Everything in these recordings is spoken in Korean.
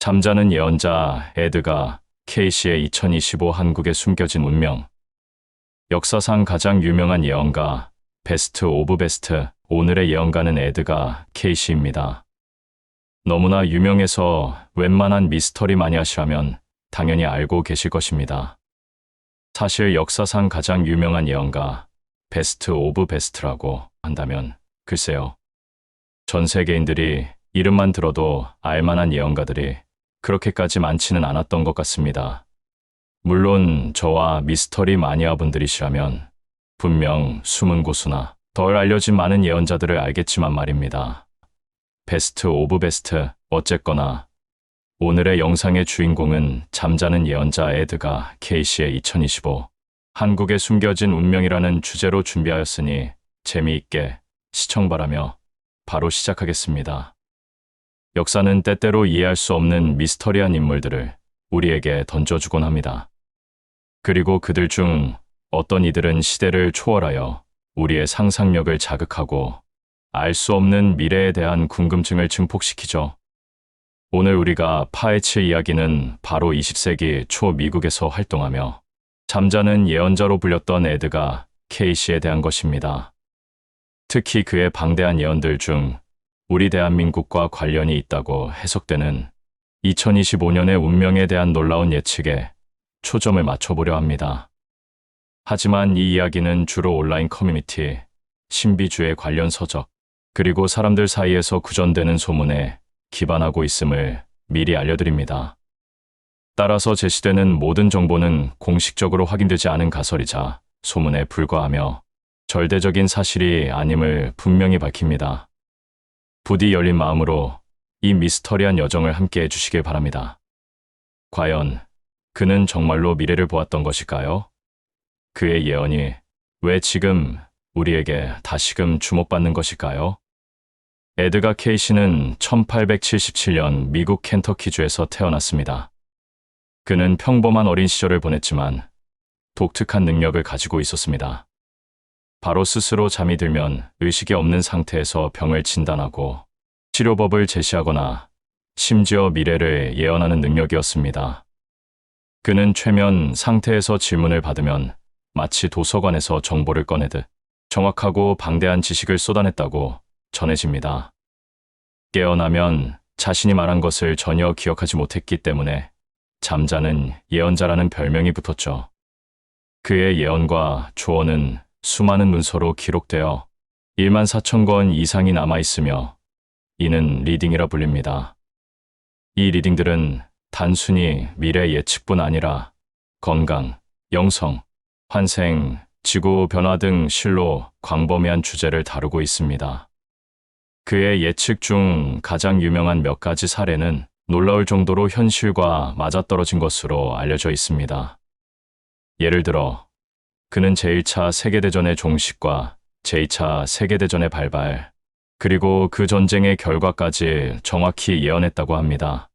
잠자는 예언자 에드가 케이시의 2025 한국에 숨겨진 운명. 역사상 가장 유명한 예언가, 베스트 오브 베스트, 오늘의 예언가는 에드가 케이시입니다. 너무나 유명해서 웬만한 미스터리 마니아시라면 당연히 알고 계실 것입니다. 사실 역사상 가장 유명한 예언가, 베스트 오브 베스트라고 한다면 글쎄요. 전 세계인들이 이름만 들어도 알만한 예언가들이 그렇게까지 많지는 않았던 것 같습니다. 물론 저와 미스터리 마니아분들이시라면 분명 숨은 고수나 덜 알려진 많은 예언자들을 알겠지만 말입니다. 베스트 오브 베스트, 어쨌거나 오늘의 영상의 주인공은 잠자는 예언자 에드가 케이시의 2025 한국에 숨겨진 운명이라는 주제로 준비하였으니 재미있게 시청 바라며 바로 시작하겠습니다. 역사는 때때로 이해할 수 없는 미스터리한 인물들을 우리에게 던져주곤 합니다. 그리고 그들 중 어떤 이들은 시대를 초월하여 우리의 상상력을 자극하고 알 수 없는 미래에 대한 궁금증을 증폭시키죠. 오늘 우리가 파헤칠 이야기는 바로 20세기 초 미국에서 활동하며 잠자는 예언자로 불렸던 에드가 케이시에 대한 것입니다. 특히 그의 방대한 예언들 중 우리 대한민국과 관련이 있다고 해석되는 2025년의 운명에 대한 놀라운 예측에 초점을 맞춰보려 합니다. 하지만 이 이야기는 주로 온라인 커뮤니티, 신비주의 관련 서적, 그리고 사람들 사이에서 구전되는 소문에 기반하고 있음을 미리 알려드립니다. 따라서 제시되는 모든 정보는 공식적으로 확인되지 않은 가설이자 소문에 불과하며 절대적인 사실이 아님을 분명히 밝힙니다. 부디 열린 마음으로 이 미스터리한 여정을 함께 해주시길 바랍니다. 과연 그는 정말로 미래를 보았던 것일까요? 그의 예언이 왜 지금 우리에게 다시금 주목받는 것일까요? 에드가 케이시는 1877년 미국 켄터키주에서 태어났습니다. 그는 평범한 어린 시절을 보냈지만 독특한 능력을 가지고 있었습니다. 바로 스스로 잠이 들면 의식이 없는 상태에서 병을 진단하고 치료법을 제시하거나 심지어 미래를 예언하는 능력이었습니다. 그는 최면 상태에서 질문을 받으면 마치 도서관에서 정보를 꺼내듯 정확하고 방대한 지식을 쏟아냈다고 전해집니다. 깨어나면 자신이 말한 것을 전혀 기억하지 못했기 때문에 잠자는 예언자라는 별명이 붙었죠. 그의 예언과 조언은 수많은 문서로 기록되어 14,000권 이상이 남아있으며 이는 리딩이라 불립니다. 이 리딩들은 단순히 미래 예측뿐 아니라 건강, 영성, 환생, 지구 변화 등 실로 광범위한 주제를 다루고 있습니다. 그의 예측 중 가장 유명한 몇 가지 사례는 놀라울 정도로 현실과 맞아떨어진 것으로 알려져 있습니다. 예를 들어 그는 제1차 세계대전의 종식과 제2차 세계대전의 발발, 그리고 그 전쟁의 결과까지 정확히 예언했다고 합니다.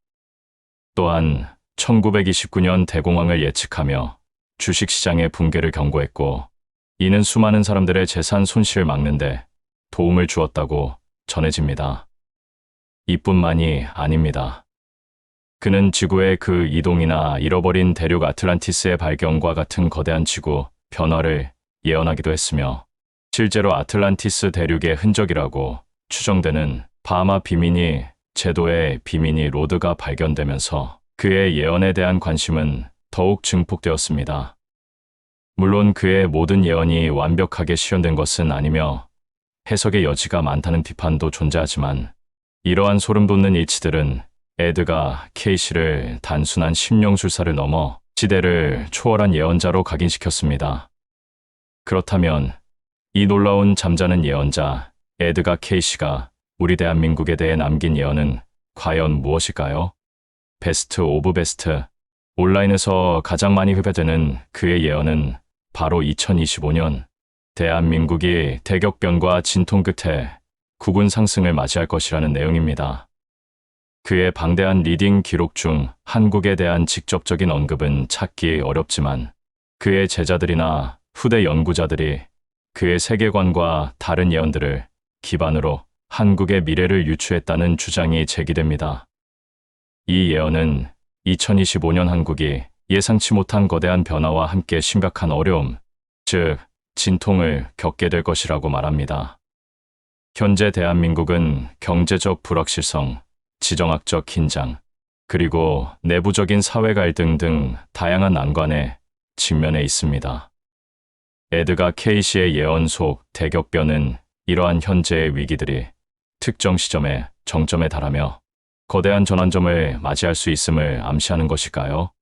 또한 1929년 대공황을 예측하며 주식시장의 붕괴를 경고했고, 이는 수많은 사람들의 재산 손실을 막는데 도움을 주었다고 전해집니다. 이뿐만이 아닙니다. 그는 지구의 그 이동이나 잃어버린 대륙 아틀란티스의 발견과 같은 거대한 지구 변화를 예언하기도 했으며, 실제로 아틀란티스 대륙의 흔적이라고 추정되는 바하마 비미니 제도의 비미니 로드가 발견되면서 그의 예언에 대한 관심은 더욱 증폭되었습니다. 물론 그의 모든 예언이 완벽하게 실현된 것은 아니며 해석의 여지가 많다는 비판도 존재하지만, 이러한 소름돋는 일치들은 에드가 케이시를 단순한 심령술사를 넘어 시대를 초월한 예언자로 각인시켰습니다. 그렇다면 이 놀라운 잠자는 예언자 에드가 케이시가 우리 대한민국에 대해 남긴 예언은 과연 무엇일까요? 베스트 오브 베스트, 온라인에서 가장 많이 회배되는 그의 예언은 바로 2025년 대한민국이 대격변과 진통 끝에 국운 상승을 맞이할 것이라는 내용입니다. 그의 방대한 리딩 기록 중 한국에 대한 직접적인 언급은 찾기 어렵지만, 그의 제자들이나 후대 연구자들이 그의 세계관과 다른 예언들을 기반으로 한국의 미래를 유추했다는 주장이 제기됩니다. 이 예언은 2025년 한국이 예상치 못한 거대한 변화와 함께 심각한 어려움, 즉 진통을 겪게 될 것이라고 말합니다. 현재 대한민국은 경제적 불확실성, 지정학적 긴장, 그리고 내부적인 사회 갈등 등 다양한 난관에 직면해 있습니다. 에드가 케이시의 예언 속 대격변은 이러한 현재의 위기들이 특정 시점에 정점에 달하며 거대한 전환점을 맞이할 수 있음을 암시하는 것일까요?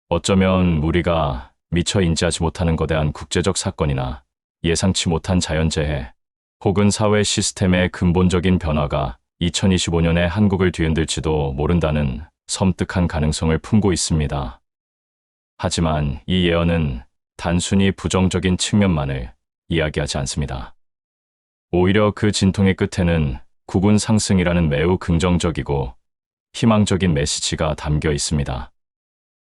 어쩌면 우리가 미처 인지하지 못하는 거대한 국제적 사건이나 예상치 못한 자연재해 혹은 사회 시스템의 근본적인 변화가 2025년에 한국을 뒤흔들지도 모른다는 섬뜩한 가능성을 품고 있습니다. 하지만 이 예언은 단순히 부정적인 측면만을 이야기하지 않습니다. 오히려 그 진통의 끝에는 국운 상승이라는 매우 긍정적이고 희망적인 메시지가 담겨 있습니다.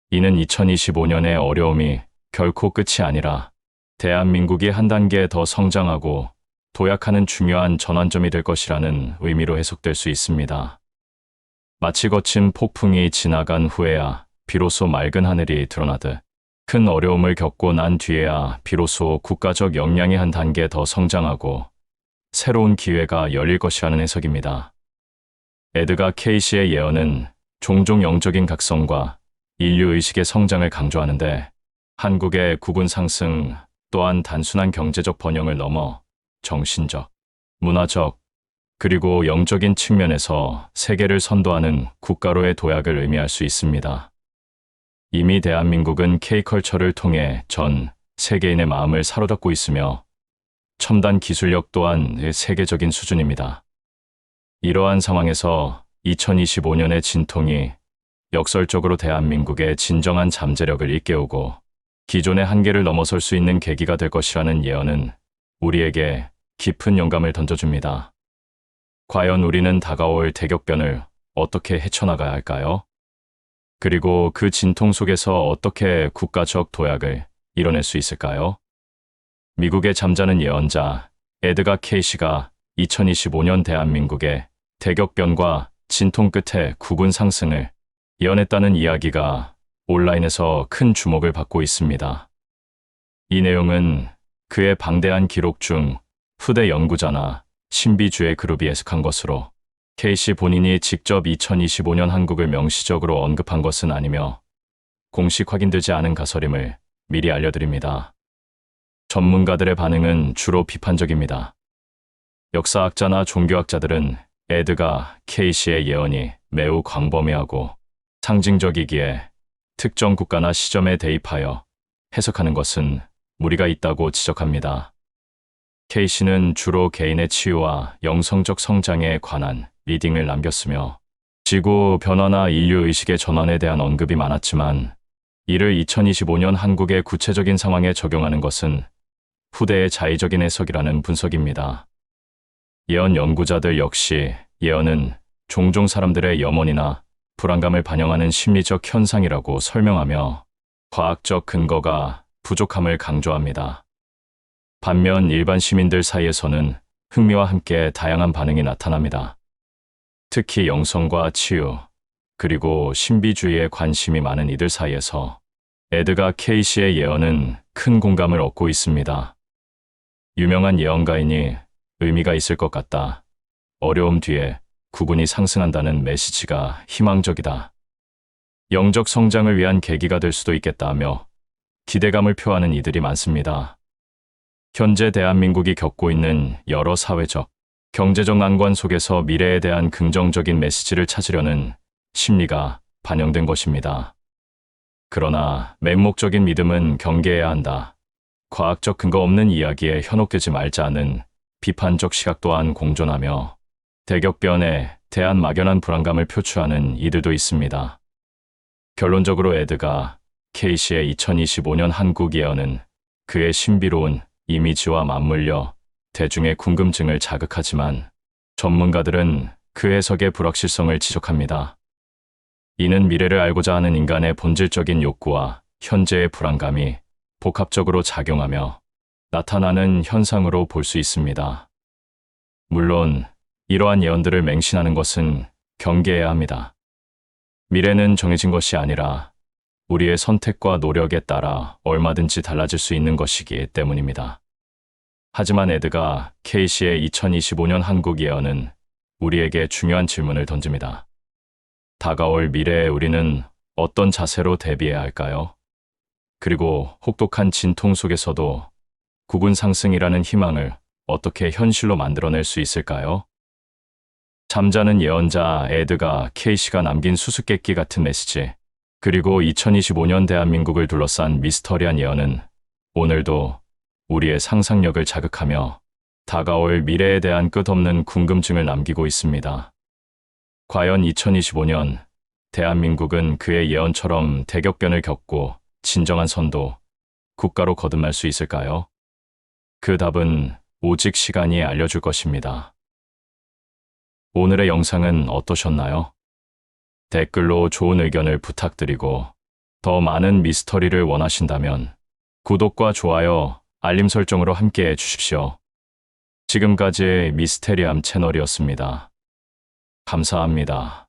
이는 2025년의 어려움이 결코 끝이 아니라 대한민국이 한 단계 더 성장하고 도약하는 중요한 전환점이 될 것이라는 의미로 해석될 수 있습니다. 마치 거친 폭풍이 지나간 후에야 비로소 맑은 하늘이 드러나듯 큰 어려움을 겪고 난 뒤에야 비로소 국가적 역량이 한 단계 더 성장하고 새로운 기회가 열릴 것이라는 해석입니다. 에드가 케이시의 예언은 종종 영적인 각성과 인류의식의 성장을 강조하는데 한국의 국운 상승 또한 단순한 경제적 번영을 넘어 정신적, 문화적, 그리고 영적인 측면에서 세계를 선도하는 국가로의 도약을 의미할 수 있습니다. 이미 대한민국은 K컬처를 통해 전 세계인의 마음을 사로잡고 있으며 첨단 기술력 또한 세계적인 수준입니다. 이러한 상황에서 2025년의 진통이 역설적으로 대한민국의 진정한 잠재력을 일깨우고 기존의 한계를 넘어설 수 있는 계기가 될 것이라는 예언은 우리에게 깊은 영감을 던져줍니다. 과연 우리는 다가올 대격변을 어떻게 헤쳐나가야 할까요? 그리고 그 진통 속에서 어떻게 국가적 도약을 이뤄낼 수 있을까요? 미국의 잠자는 예언자 에드가 케이시가 2025년 대한민국의 대격변과 진통 끝에 국운 상승을 예언했다는 이야기가 온라인에서 큰 주목을 받고 있습니다. 이 내용은 그의 방대한 기록 중 후대 연구자나 신비주의 그룹이 해석한 것으로 케이시 본인이 직접 2025년 한국을 명시적으로 언급한 것은 아니며 공식 확인되지 않은 가설임을 미리 알려드립니다. 전문가들의 반응은 주로 비판적입니다. 역사학자나 종교학자들은 에드가 케이시의 예언이 매우 광범위하고 상징적이기에 특정 국가나 시점에 대입하여 해석하는 것은 무리가 있다고 지적합니다. 케이시는 주로 개인의 치유와 영성적 성장에 관한 리딩을 남겼으며 지구 변화나 인류 의식의 전환에 대한 언급이 많았지만 이를 2025년 한국의 구체적인 상황에 적용하는 것은 후대의 자의적인 해석이라는 분석입니다. 예언 연구자들 역시 예언은 종종 사람들의 염원이나 불안감을 반영하는 심리적 현상이라고 설명하며 과학적 근거가 부족함을 강조합니다. 반면 일반 시민들 사이에서는 흥미와 함께 다양한 반응이 나타납니다. 특히 영성과 치유, 그리고 신비주의에 관심이 많은 이들 사이에서 에드가 케이시의 예언은 큰 공감을 얻고 있습니다. 유명한 예언가이니 의미가 있을 것 같다. 어려움 뒤에 국운이 상승한다는 메시지가 희망적이다. 영적 성장을 위한 계기가 될 수도 있겠다며 기대감을 표하는 이들이 많습니다. 현재 대한민국이 겪고 있는 여러 사회적, 경제적 난관 속에서 미래에 대한 긍정적인 메시지를 찾으려는 심리가 반영된 것입니다. 그러나 맹목적인 믿음은 경계해야 한다. 과학적 근거 없는 이야기에 현혹되지 말자는 비판적 시각 또한 공존하며 대격변에 대한 막연한 불안감을 표출하는 이들도 있습니다. 결론적으로 에드가 케이시의 2025년 한국 예언은 그의 신비로운 이미지와 맞물려 대중의 궁금증을 자극하지만 전문가들은 그 해석의 불확실성을 지적합니다. 이는 미래를 알고자 하는 인간의 본질적인 욕구와 현재의 불안감이 복합적으로 작용하며 나타나는 현상으로 볼 수 있습니다. 물론 이러한 예언들을 맹신하는 것은 경계해야 합니다. 미래는 정해진 것이 아니라 우리의 선택과 노력에 따라 얼마든지 달라질 수 있는 것이기 때문입니다. 하지만 에드가 케이시의 2025년 한국 예언은 우리에게 중요한 질문을 던집니다. 다가올 미래에 우리는 어떤 자세로 대비해야 할까요? 그리고 혹독한 진통 속에서도 국운 상승이라는 희망을 어떻게 현실로 만들어낼 수 있을까요? 잠자는 예언자 에드가 케이시가 남긴 수수께끼 같은 메시지, 그리고 2025년 대한민국을 둘러싼 미스터리한 예언은 오늘도 우리의 상상력을 자극하며 다가올 미래에 대한 끝없는 궁금증을 남기고 있습니다. 과연 2025년 대한민국은 그의 예언처럼 대격변을 겪고 진정한 선도, 국가로 거듭날 수 있을까요? 그 답은 오직 시간이 알려줄 것입니다. 오늘의 영상은 어떠셨나요? 댓글로 좋은 의견을 부탁드리고 더 많은 미스터리를 원하신다면 구독과 좋아요, 알림 설정으로 함께 해주십시오. 지금까지 미스테리함 채널이었습니다. 감사합니다.